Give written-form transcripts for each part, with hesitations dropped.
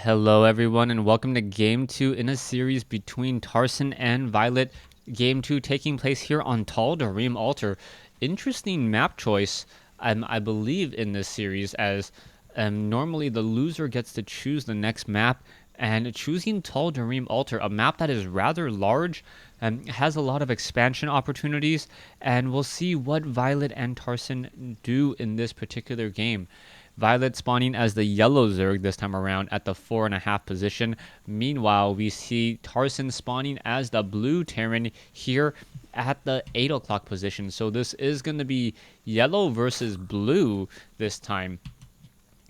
Hello, everyone, and welcome to Game 2 in a series between Tarson and Violet. Game 2 taking place here on Tal'Darim Altar. Interesting map choice, I believe, in this series, as normally the loser gets to choose the next map. And choosing Tal'Darim Altar, a map that is rather large, has a lot of expansion opportunities, and we'll see what Violet and Tarson do in this particular game. Violet spawning as the yellow Zerg this time around at the 4.5 position. Meanwhile, we see Tarson spawning as the blue Terran here at the 8 o'clock position. So this is going to be yellow versus blue this time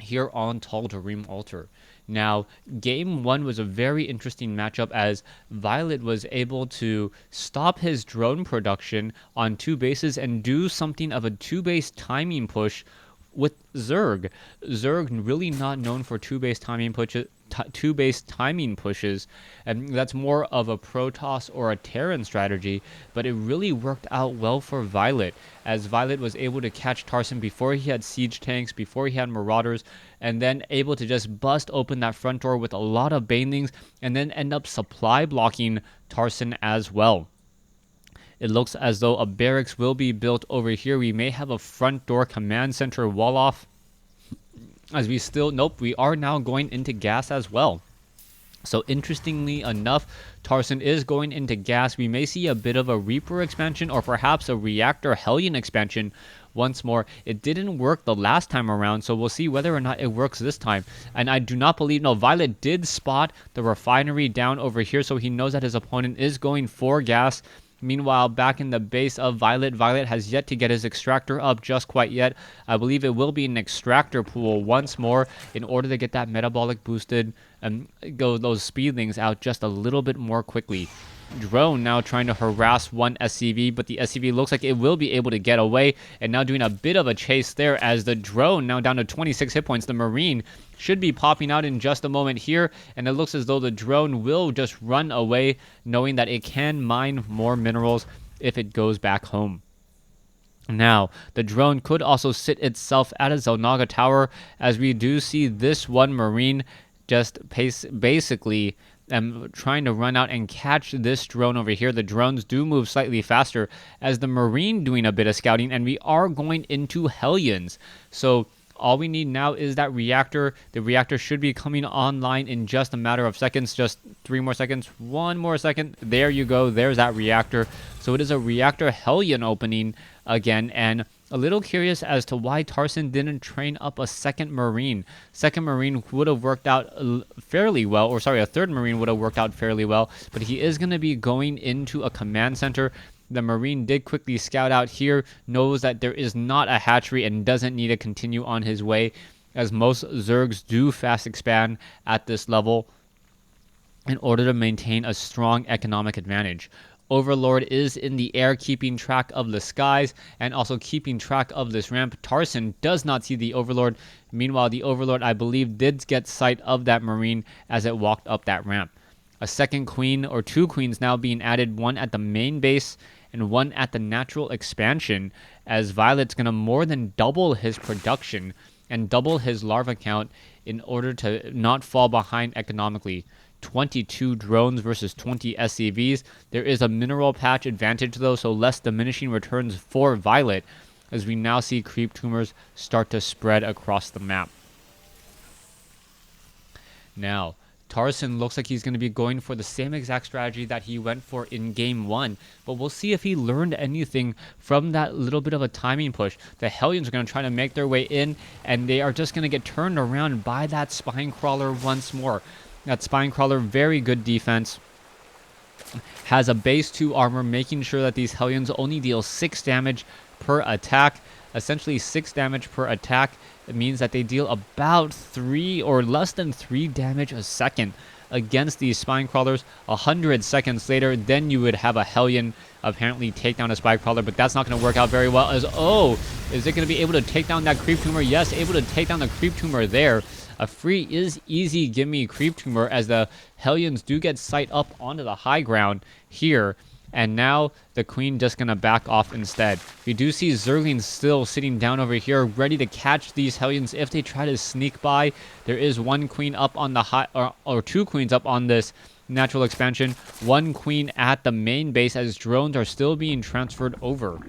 here on Tal'Darim Altar. Now, game 1 was a very interesting matchup as Violet was able to stop his drone production on 2 bases and do something of a 2-base timing push with Zerg. Zerg really not known for 2-base timing pushes, and that's more of a Protoss or a Terran strategy, but it really worked out well for Violet, as Violet was able to catch Tarson before he had siege tanks, before he had marauders, and then able to just bust open that front door with a lot of banelings, and then end up supply blocking Tarson as well. It looks as though a barracks will be built over here. We may have a front door command center wall off. As we still, nope, we are now going into gas as well. So interestingly enough, Tarson is going into gas. We may see a bit of a Reaper expansion or perhaps a Reactor Hellion expansion once more. It didn't work the last time around, so we'll see whether or not it works this time. And I do not believe, no, Violet did spot the refinery down over here, so he knows that his opponent is going for gas. Meanwhile, back in the base of Violet, Violet has yet to get his extractor up just quite yet. I believe it will be an extractor pool once more in order to get that metabolic boosted and go those speedlings out just a little bit more quickly. Drone now trying to harass one SCV, but the SCV looks like it will be able to get away, and now doing a bit of a chase there as the drone now down to 26 hit points. The Marine should be popping out in just a moment here, and it looks as though the drone will just run away, knowing that it can mine more minerals if it goes back home. Now, the drone could also sit itself at a Zelnaga tower, as we do see this one Marine just basically trying to run out and catch this drone over here. The drones do move slightly faster as the Marine doing a bit of scouting, and we are going into Hellions. So all we need now is that reactor. The reactor should be coming online in just a matter of seconds. Just 3 more seconds. 1 more second. There you go. There's that reactor. So it is a Reactor Hellion opening again, and a little curious as to why Tarson didn't train up a second Marine. Second Marine would have worked out fairly well, or sorry, a third Marine would have worked out fairly well, but he is going to be going into a command center. The Marine did quickly scout out here, knows that there is not a hatchery and doesn't need to continue on his way, as most Zergs do fast expand at this level in order to maintain a strong economic advantage. Overlord is in the air, keeping track of the skies and also keeping track of this ramp. Tarson does not see the Overlord. Meanwhile, the Overlord, I believe, did get sight of that Marine as it walked up that ramp. A second queen, or 2 queens now being added, one at the main base and one at the natural expansion, as Violet's going to more than double his production and double his larva count in order to not fall behind economically. 22 drones versus 20 SCVs. There is a mineral patch advantage though, so less diminishing returns for Violet, as we now see creep tumors start to spread across the map. Now, Tarson looks like he's going to be going for the same exact strategy that he went for in game 1, but we'll see if he learned anything from that little bit of a timing push. The Hellions are going to try to make their way in, and they are just going to get turned around by that Spine Crawler once more. That Spine Crawler, very good defense, has a base 2 armor, making sure that these Hellions only deal 6 damage per attack. Essentially 6 damage per attack. It means that they deal about 3 or less than 3 damage a second against these Spine Crawlers. 100 seconds later, then you would have a Hellion apparently take down a Spine Crawler, but that's not going to work out very well, as, oh, is it going to be able to take down that Creep Tumor? Yes, able to take down the Creep Tumor there. A free is easy gimme Creep Tumor, as the Hellions do get sight up onto the high ground here. And now the queen just gonna back off instead. We do see Zerglings still sitting down over here, ready to catch these Hellions if they try to sneak by. There is one queen up on the high, or two queens up on this natural expansion. One queen at the main base as drones are still being transferred over.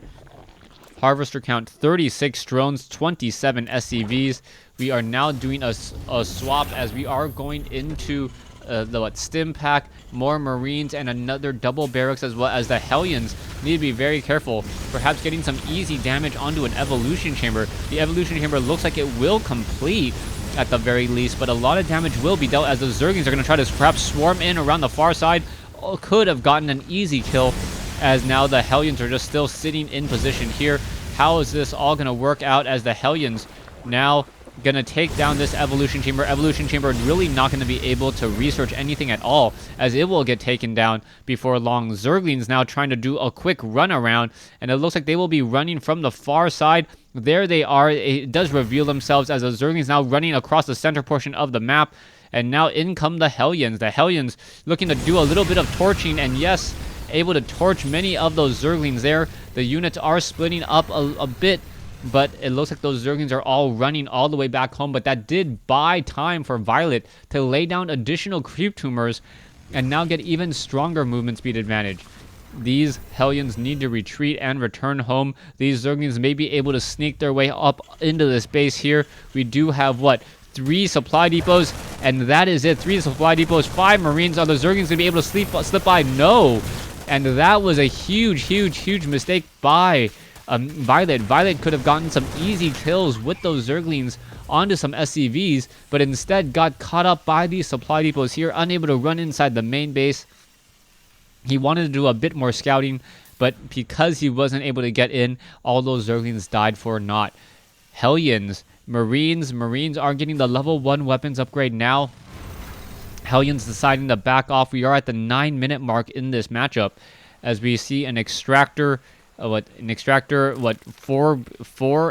Harvester count 36 drones, 27 SCVs. We are now doing a swap as we are going into the stim pack, more marines, and another double barracks, as well as the Hellions need to be very careful. Perhaps getting some easy damage onto an evolution chamber. The evolution chamber looks like it will complete at the very least, but a lot of damage will be dealt as the Zerglings are going to try to perhaps swarm in around the far side. Could have gotten an easy kill, as now the Hellions are just still sitting in position here. How is this all going to work out as the Hellions now going to take down this evolution chamber? Evolution chamber really not going to be able to research anything at all, as it will get taken down before long. Zerglings now trying to do a quick run around, and it looks like they will be running from the far side. There they are. It does reveal themselves as the Zerglings now running across the center portion of the map, and now in come the Hellions. The Hellions looking to do a little bit of torching, and yes, able to torch many of those Zerglings there. The units are splitting up a bit, but it looks like those Zerglings are all running all the way back home. But that did buy time for Violet to lay down additional creep tumors and now get even stronger movement speed advantage. These Hellions need to retreat and return home. These Zerglings may be able to sneak their way up into this base here. We do have, what, 3 supply depots, and that is it. 3 supply depots, 5 marines. Are the Zerglings going to be able to slip by? No. And that was a huge mistake by Violet. Violet could have gotten some easy kills with those Zerglings onto some SCVs, but instead got caught up by these supply depots here, unable to run inside the main base. He wanted to do a bit more scouting, but because he wasn't able to get in, all those Zerglings died for naught. Hellions, Marines are getting the level 1 weapons upgrade now. Hellions deciding to back off. We are at the 9-minute mark in this matchup, as we see an extractor, four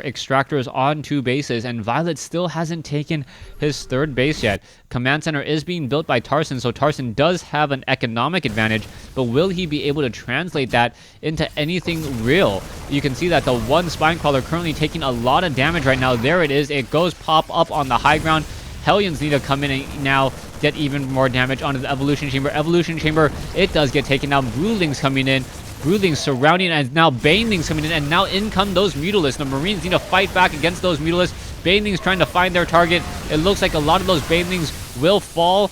extractors on 2 bases, and Violet still hasn't taken his 3rd base yet. Command center is being built by Tarson, so Tarson does have an economic advantage, but will he be able to translate that into anything real? You can see that the one spine crawler currently taking a lot of damage right now. There it is. It goes pop up on the high ground. Hellions need to come in and now get even more damage onto the evolution chamber. Evolution chamber, it does get taken down. Broodlings coming in. Broodlings surrounding, and now Banelings coming in, and now in come those Mutalisks. The Marines need to fight back against those Mutalisks. Banelings trying to find their target. It looks like a lot of those Banelings will fall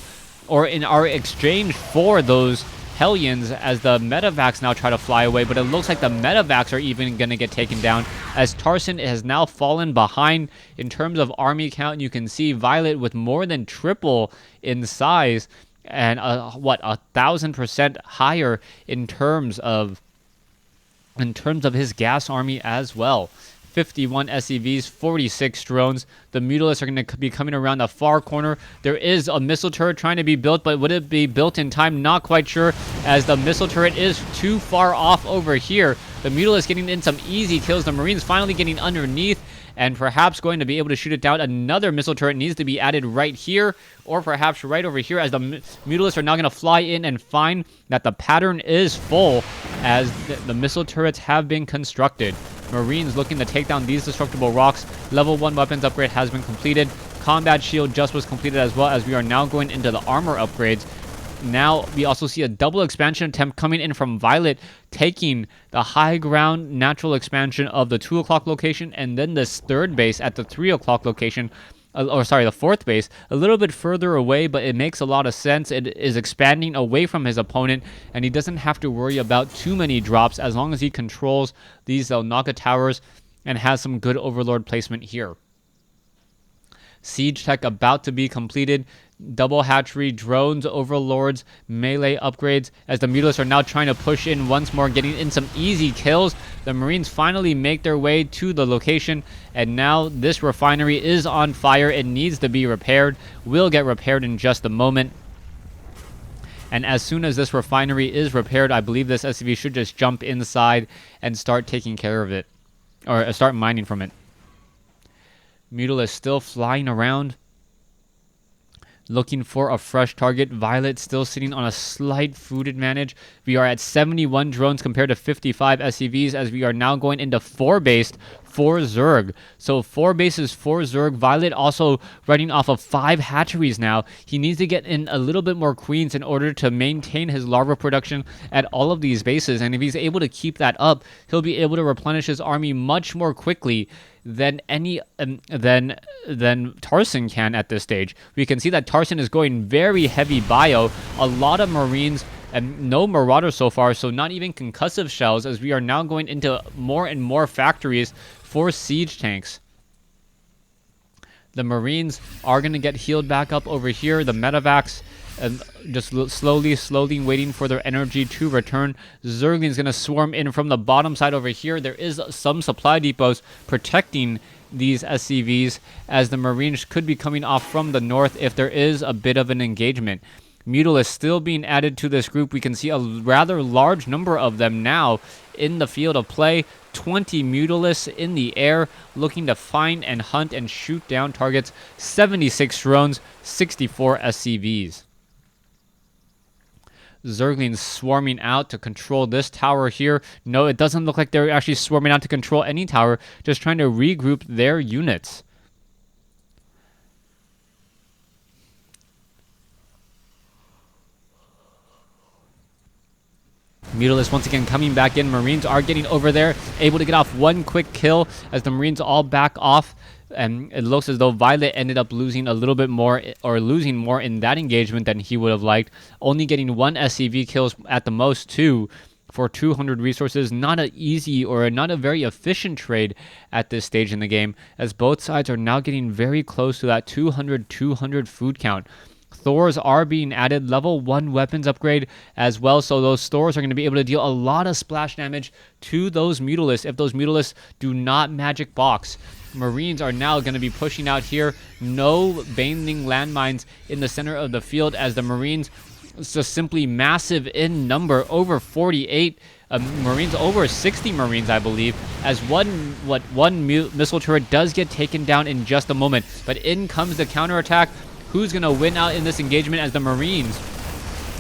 or are exchanged for those Hellions as the Medivacs now try to fly away, but it looks like the Medivacs are even going to get taken down as Tarson has now fallen behind in terms of army count. You can see Violet with more than triple in size and 1,000% higher in terms of his gas army as well. 51 SCVs, 46 drones. The Mutalisks are going to be coming around the far corner. There is a missile turret trying to be built, but would it be built in time? Not quite sure, as the missile turret is too far off over here. The Mutalisks getting in some easy kills. The Marines finally getting underneath and perhaps going to be able to shoot it down. Another missile turret needs to be added right here, or perhaps right over here, as the Mutalisks are now going to fly in and find that the pattern is full, as the missile turrets have been constructed. Marines looking to take down these destructible rocks. Level 1 weapons upgrade has been completed. Combat shield just was completed, as well as we are now going into the armor upgrades. Now we also see a double expansion attempt coming in from Violet, taking the high ground natural expansion of the 2 o'clock location, and then this 3rd base at the 3 o'clock location, the 4th base, a little bit further away, but it makes a lot of sense. It is expanding away from his opponent, and he doesn't have to worry about too many drops as long as he controls these Naga towers and has some good overlord placement here. Siege tech about to be completed. Double hatchery, drones, overlords, melee upgrades, as the Mutalisks are now trying to push in once more, getting in some easy kills. The Marines finally make their way to the location, and now this refinery is on fire. It needs to be repaired. Will get repaired in just a moment. And as soon as this refinery is repaired, I believe this SCV should just jump inside and start taking care of it, or start mining from it. Mutalisks still flying around. looking for a fresh target. Violet still sitting on a slight food advantage. We are at 71 drones compared to 55 SCVs, as we are now going into 4-based for Zerg. So 4 bases for Zerg. Violet also running off of 5 hatcheries now. He needs to get in a little bit more queens in order to maintain his larva production at all of these bases. And if he's able to keep that up, he'll be able to replenish his army much more quickly than than Tarson can at this stage. We can see that Tarson is going very heavy bio. A lot of Marines and no Marauders so far, so not even concussive shells, as we are now going into more and more factories for siege tanks. The Marines are going to get healed back up over here. The medevacs just slowly waiting for their energy to return. Zergling's going to swarm in from the bottom side over here. There is some supply depots protecting these SCVs, as the Marines could be coming off from the north if there is a bit of an engagement. Mutalists still being added to this group. We can see a rather large number of them now in the field of play. 20 Mutalists in the air looking to find and hunt and shoot down targets. 76 drones, 64 SCVs. Zerglings swarming out to control this tower here. No, it doesn't look like they're actually swarming out to control any tower, just trying to regroup their units. Mutalists once again coming back in. Marines are getting over there, able to get off one quick kill as the Marines all back off. And it looks as though Violet ended up losing a little bit more, or losing more in that engagement than he would have liked. Only getting 1 SCV kills at the most, 2 for 200 resources. Not an easy or not a very efficient trade at this stage in the game, as both sides are now getting very close to that 200 food count. Thors are being added, level 1 weapons upgrade as well, so those Thors are going to be able to deal a lot of splash damage to those Mutalists if those Mutalists do not magic box. Marines are now going to be pushing out here. No Baneling landmines in the center of the field, as the Marines just simply massive in number, over 48 Marines, over 60 Marines, I believe, as one missile turret does get taken down in just a moment. But in comes the counterattack. Who's going to win out in this engagement, as the Marines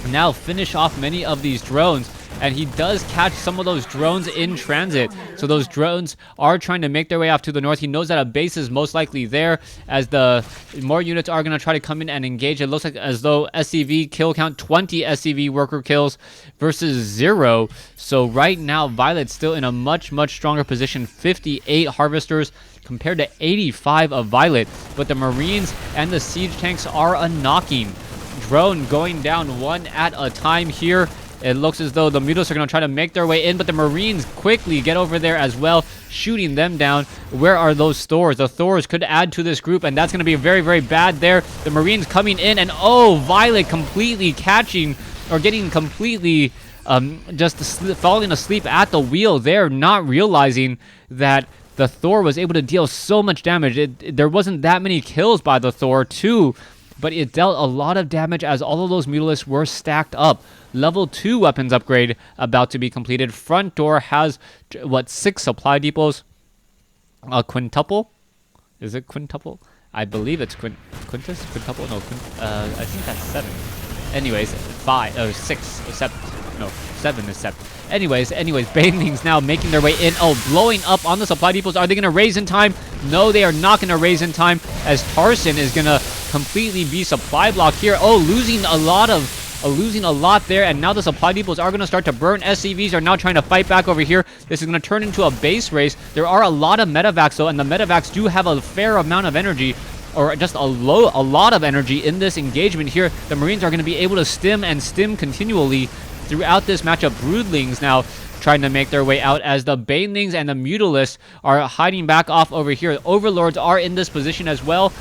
now finish off many of these drones? And he does catch some of those drones in transit. So those drones are trying to make their way off to the north. He knows that a base is most likely there, as the more units are going to try to come in and engage. It looks like as though SCV kill count, 20 SCV worker kills versus 0. So right now, Violet's still in a much stronger position. 58 harvesters compared to 85 of Violet. But the Marines and the siege tanks are a knocking. Drone going down one at a time here. It looks as though the Mutalists are going to try to make their way in, but the Marines quickly get over there as well, shooting them down. Where are those Thors? The Thors could add to this group, and that's going to be very bad there. The Marines coming in, and oh, Violet completely catching, or getting completely just falling asleep at the wheel there, not realizing that the Thor was able to deal so much damage. There wasn't that many kills by the Thor too, but it dealt a lot of damage as all of those Mutalists were stacked up. Level 2 weapons upgrade about to be completed. Front door has, 6 supply depots? A quintuple? Is it quintuple? I believe it's quintus? Quintuple? No, I think that's 7. Anyways, 6, 7. No, 7 is 7. Anyways, Banelings now making their way in. Oh, blowing up on the supply depots. Are they going to raise in time? No, they are not going to raise in time, as Tarson is going to completely be supply blocked here. Oh, losing a lot there, and now the supply depots are going to start to burn. SCVs are now trying to fight back over here. This is going to turn into a base race. There are a lot of medevacs, though, and the medevacs do have a fair amount of energy, or just a lot of energy in this engagement here. The Marines are going to be able to stim continually throughout this matchup. Broodlings now trying to make their way out, as the Banelings and the Mutalists are hiding back off over here. Overlords are in this position as well.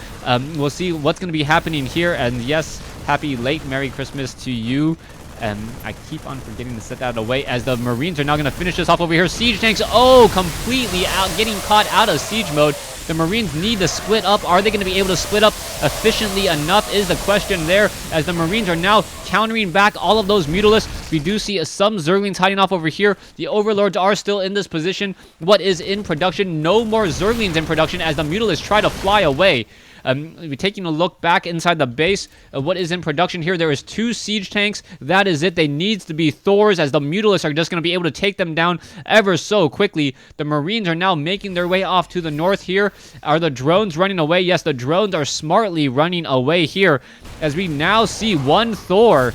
We'll see what's going to be happening here, and yes, happy late Merry Christmas to you. I keep on forgetting to set that away, as the Marines are now going to finish this off over here. Siege tanks, oh, completely out, getting caught out of siege mode. The Marines need to split up. Are they going to be able to split up efficiently enough is the question there, as the Marines are now countering back all of those Mutalists. We do see some Zerglings hiding off over here. The Overlords are still in this position. What is in production? No more Zerglings in production as the Mutalisks try to fly away. We're taking a look back inside the base. What is in production here? There is 2 siege tanks. That is it. They needs to be Thors, as the Mutalisks are just going to be able to take them down ever so quickly. The Marines are now making their way off to the north here. Are the drones running away? Yes, the drones are smartly running away here, as we now see 1 Thor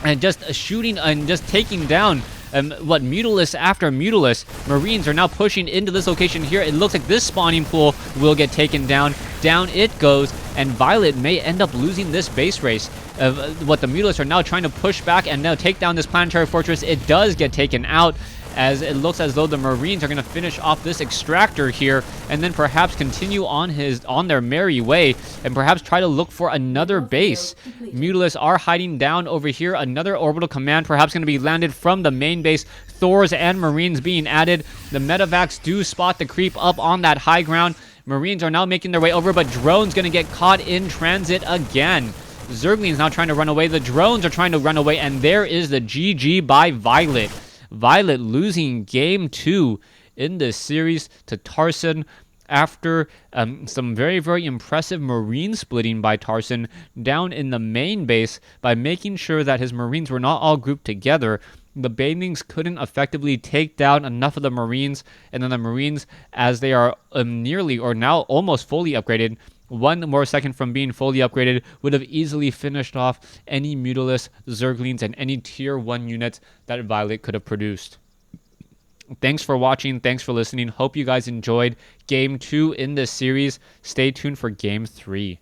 and just shooting and just taking down Mutalisk after Mutalisk. Marines are now pushing into this location here. It looks like this spawning pool will get taken down. Down it goes, and Violet may end up losing this base race. The Mutalisks are now trying to push back and now take down this planetary fortress. It does get taken out, as it looks as though the Marines are going to finish off this extractor here, and then perhaps continue on their merry way, and perhaps try to look for another base. Mutalisks are hiding down over here. Another orbital command perhaps going to be landed from the main base. Thors and Marines being added. The Medivacs do spot the creep up on that high ground. Marines are now making their way over, but drones going to get caught in transit again. Zerglings now trying to run away. The drones are trying to run away, and there is the GG by Violet. Violet losing game 2 in this series to Tarson after some very, very impressive Marine splitting by Tarson down in the main base by making sure that his Marines were not all grouped together. The Banelings couldn't effectively take down enough of the Marines, and then the Marines, as they are nearly or now almost fully upgraded, 1 more second from being fully upgraded, would have easily finished off any Mutalisks, Zerglings, and any tier 1 units that Violet could have produced. Thanks for watching. Thanks for listening. Hope you guys enjoyed game 2 in this series. Stay tuned for game 3.